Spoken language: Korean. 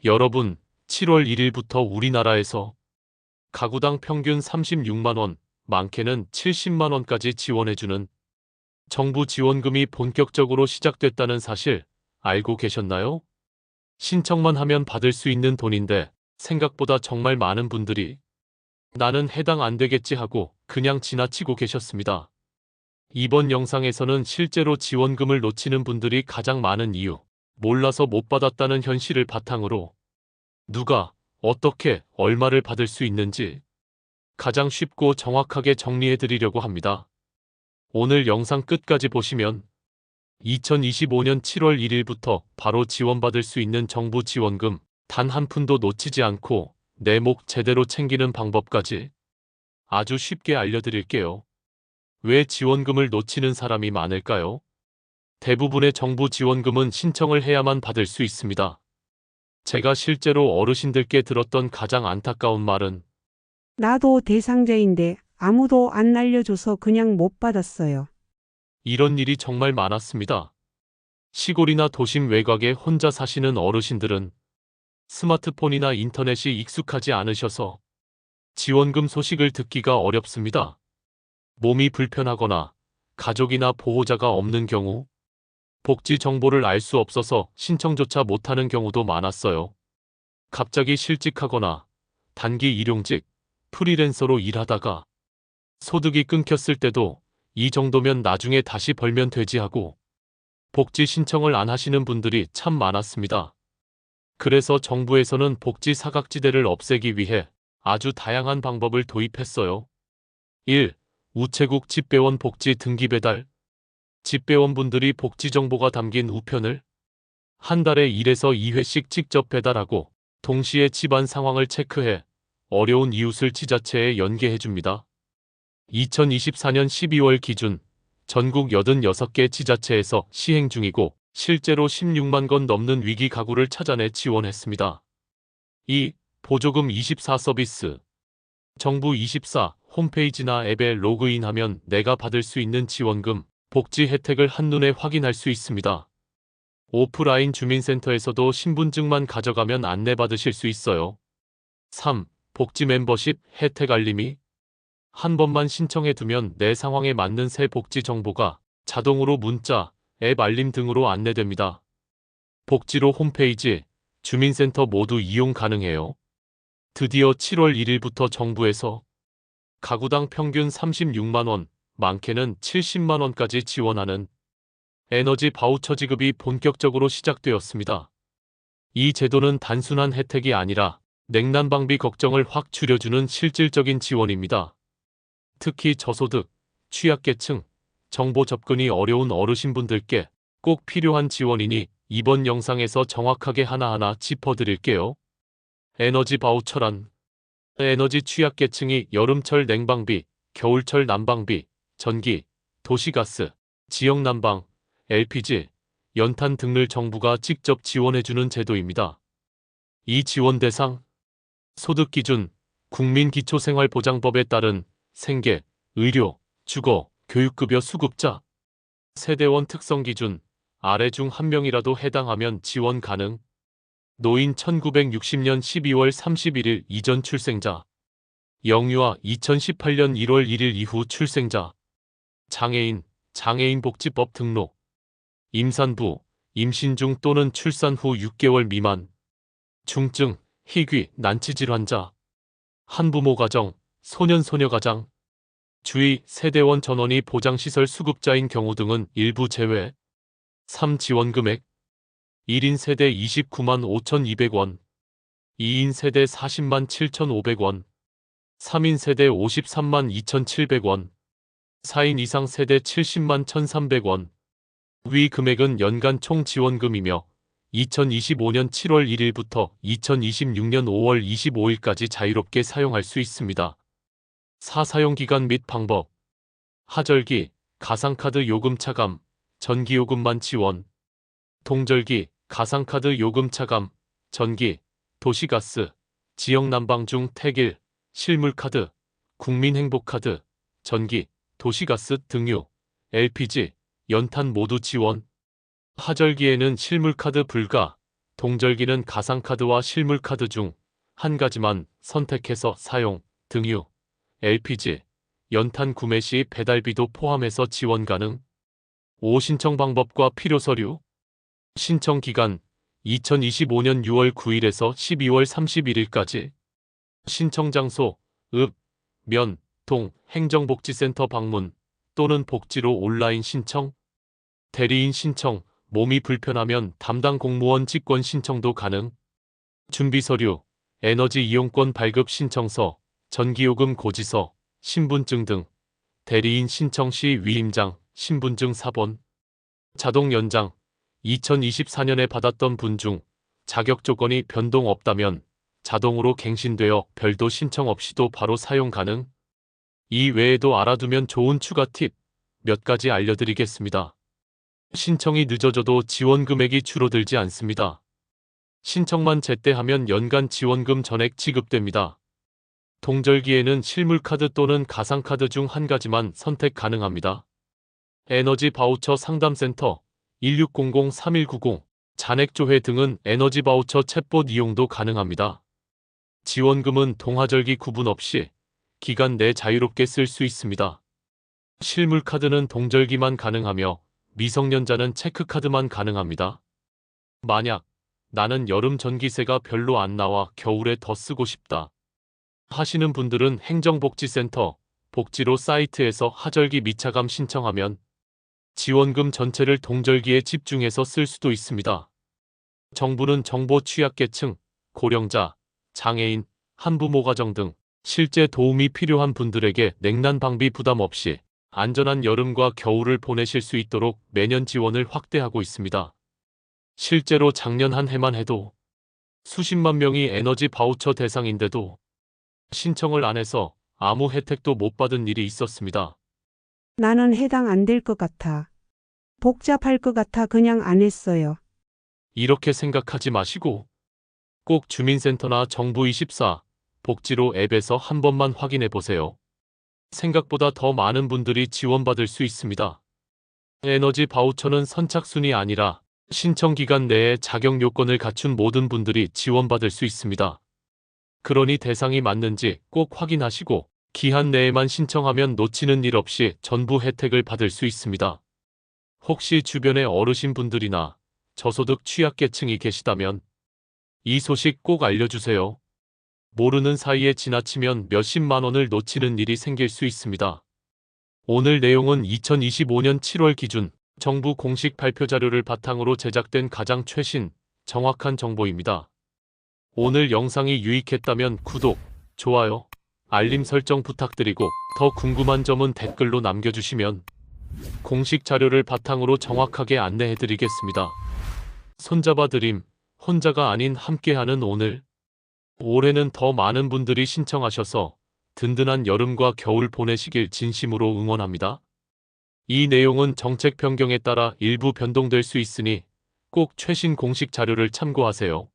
여러분, 7월 1일부터 우리나라에서 가구당 평균 36만 원, 많게는 70만 원까지 지원해주는 정부 지원금이 본격적으로 시작됐다는 사실 알고 계셨나요? 신청만 하면 받을 수 있는 돈인데 생각보다 정말 많은 분들이 나는 해당 안 되겠지 하고 그냥 지나치고 계셨습니다. 이번 영상에서는 실제로 지원금을 놓치는 분들이 가장 많은 이유, 몰라서 못 받았다는 현실을 바탕으로 누가, 어떻게, 얼마를 받을 수 있는지 가장 쉽고 정확하게 정리해 드리려고 합니다. 오늘 영상 끝까지 보시면 2025년 7월 1일부터 바로 지원받을 수 있는 정부 지원금 단 한 푼도 놓치지 않고 내 목 제대로 챙기는 방법까지 아주 쉽게 알려드릴게요. 왜 지원금을 놓치는 사람이 많을까요? 대부분의 정부 지원금은 신청을 해야만 받을 수 있습니다. 제가 실제로 어르신들께 들었던 가장 안타까운 말은 나도 대상자인데 아무도 안 알려줘서 그냥 못 받았어요. 이런 일이 정말 많았습니다. 시골이나 도심 외곽에 혼자 사시는 어르신들은 스마트폰이나 인터넷이 익숙하지 않으셔서 지원금 소식을 듣기가 어렵습니다. 몸이 불편하거나 가족이나 보호자가 없는 경우 복지 정보를 알 수 없어서 신청조차 못하는 경우도 많았어요. 갑자기 실직하거나 단기 일용직, 프리랜서로 일하다가 소득이 끊겼을 때도 이 정도면 나중에 다시 벌면 되지 하고 복지 신청을 안 하시는 분들이 참 많았습니다. 그래서 정부에서는 복지 사각지대를 없애기 위해 아주 다양한 방법을 도입했어요. 1. 우체국 집배원 복지 등기 배달. 집배원분들이 복지 정보가 담긴 우편을 한 달에 1에서 2회씩 직접 배달하고 동시에 집안 상황을 체크해 어려운 이웃을 지자체에 연계해줍니다. 2024년 12월 기준 전국 86개 지자체에서 시행 중이고 실제로 16만 건 넘는 위기 가구를 찾아내 지원했습니다. 2. 보조금 24 서비스. 정부 24 홈페이지나 앱에 로그인하면 내가 받을 수 있는 지원금, 복지 혜택을 한눈에 확인할 수 있습니다. 오프라인 주민센터에서도 신분증만 가져가면 안내받으실 수 있어요. 3. 복지 멤버십 혜택 알림이. 한 번만 신청해두면 내 상황에 맞는 새 복지 정보가 자동으로 문자, 앱 알림 등으로 안내됩니다. 복지로 홈페이지, 주민센터 모두 이용 가능해요. 드디어 7월 1일부터 정부에서 가구당 평균 36만 원, 많게는 70만 원까지 지원하는 에너지 바우처 지급이 본격적으로 시작되었습니다. 이 제도는 단순한 혜택이 아니라 냉난방비 걱정을 확 줄여주는 실질적인 지원입니다. 특히 저소득, 취약계층, 정보 접근이 어려운 어르신분들께 꼭 필요한 지원이니 이번 영상에서 정확하게 하나하나 짚어드릴게요. 에너지 바우처란 에너지 취약계층이 여름철 냉방비, 겨울철 난방비, 전기, 도시가스, 지역난방, LPG, 연탄 등을 정부가 직접 지원해주는 제도입니다. 이 지원 대상, 소득기준, 국민기초생활보장법에 따른 생계, 의료, 주거, 교육급여 수급자, 세대원 특성기준, 아래 중 한 명이라도 해당하면 지원 가능. 노인 1960년 12월 31일 이전 출생자, 영유아 2018년 1월 1일 이후 출생자, 장애인, 장애인복지법 등록, 임산부, 임신 중 또는 출산 후 6개월 미만, 중증, 희귀, 난치질 환자, 한부모 가정, 소년, 소녀 가장, 주의, 세대원 전원이 보장시설 수급자인 경우 등은 일부 제외. 3. 지원금액 1인 세대 29만 5,200원, 2인 세대 40만 7,500원, 3인 세대 53만 2,700원, 4인 이상 세대 70만 1,300원. 위 금액은 연간 총 지원금이며 2025년 7월 1일부터 2026년 5월 25일까지 자유롭게 사용할 수 있습니다. 4. 사용기간 및 방법. 하절기, 가상카드 요금 차감, 전기요금만 지원. 동절기, 가상카드 요금 차감, 전기, 도시가스, 지역난방 중 택일, 실물카드, 국민행복카드, 전기, 도시가스 등유, LPG, 연탄 모두 지원. 하절기에는 실물카드 불가, 동절기는 가상카드와 실물카드 중 한 가지만 선택해서 사용, 등유, LPG, 연탄 구매 시 배달비도 포함해서 지원 가능. 5. 신청 방법과 필요 서류. 신청 기간 2025년 6월 9일에서 12월 31일까지. 신청 장소 읍, 면, 동, 행정복지센터 방문 또는 복지로 온라인 신청. 대리인 신청, 몸이 불편하면 담당 공무원 직권 신청도 가능. 준비 서류, 에너지 이용권 발급 신청서, 전기요금 고지서, 신분증 등. 대리인 신청 시 위임장, 신분증 사본. 자동 연장, 2024년에 받았던 분 중 자격 조건이 변동 없다면 자동으로 갱신되어 별도 신청 없이도 바로 사용 가능. 이 외에도 알아두면 좋은 추가 팁 몇 가지 알려드리겠습니다. 신청이 늦어져도 지원 금액이 줄어들지 않습니다. 신청만 제때 하면 연간 지원금 전액 지급됩니다. 동절기에는 실물카드 또는 가상카드 중 한 가지만 선택 가능합니다. 에너지 바우처 상담센터 1600-3190, 잔액조회 등은 에너지 바우처 챗봇 이용도 가능합니다. 지원금은 동하절기 구분 없이 기간 내 자유롭게 쓸 수 있습니다. 실물카드는 동절기만 가능하며 미성년자는 체크카드만 가능합니다. 만약 나는 여름 전기세가 별로 안 나와 겨울에 더 쓰고 싶다 하시는 분들은 행정복지센터, 복지로 사이트에서 하절기 미차감 신청하면 지원금 전체를 동절기에 집중해서 쓸 수도 있습니다. 정부는 정보 취약계층, 고령자, 장애인, 한부모 가정 등 실제 도움이 필요한 분들에게 냉난 방비 부담 없이 안전한 여름과 겨울을 보내실 수 있도록 매년 지원을 확대하고 있습니다. 실제로 작년 한 해만 해도 수십만 명이 에너지 바우처 대상인데도 신청을 안 해서 아무 혜택도 못 받은 일이 있었습니다. 나는 해당 안 될 것 같아. 복잡할 것 같아 그냥 안 했어요. 이렇게 생각하지 마시고 꼭 주민센터나 정부24 복지로 앱에서 한 번만 확인해 보세요. 생각보다 더 많은 분들이 지원받을 수 있습니다. 에너지 바우처는 선착순이 아니라 신청 기간 내에 자격 요건을 갖춘 모든 분들이 지원받을 수 있습니다. 그러니 대상이 맞는지 꼭 확인하시고 기한 내에만 신청하면 놓치는 일 없이 전부 혜택을 받을 수 있습니다. 혹시 주변에 어르신분들이나 저소득 취약계층이 계시다면 이 소식 꼭 알려주세요. 모르는 사이에 지나치면 몇십만 원을 놓치는 일이 생길 수 있습니다. 오늘 내용은 2025년 7월 기준 정부 공식 발표 자료를 바탕으로 제작된 가장 최신, 정확한 정보입니다. 오늘 영상이 유익했다면 구독, 좋아요, 알림 설정 부탁드리고 더 궁금한 점은 댓글로 남겨주시면 공식 자료를 바탕으로 정확하게 안내해드리겠습니다. 손잡아 드림, 혼자가 아닌 함께하는 오늘. 올해는 더 많은 분들이 신청하셔서 든든한 여름과 겨울 보내시길 진심으로 응원합니다. 이 내용은 정책 변경에 따라 일부 변동될 수 있으니 꼭 최신 공식 자료를 참고하세요.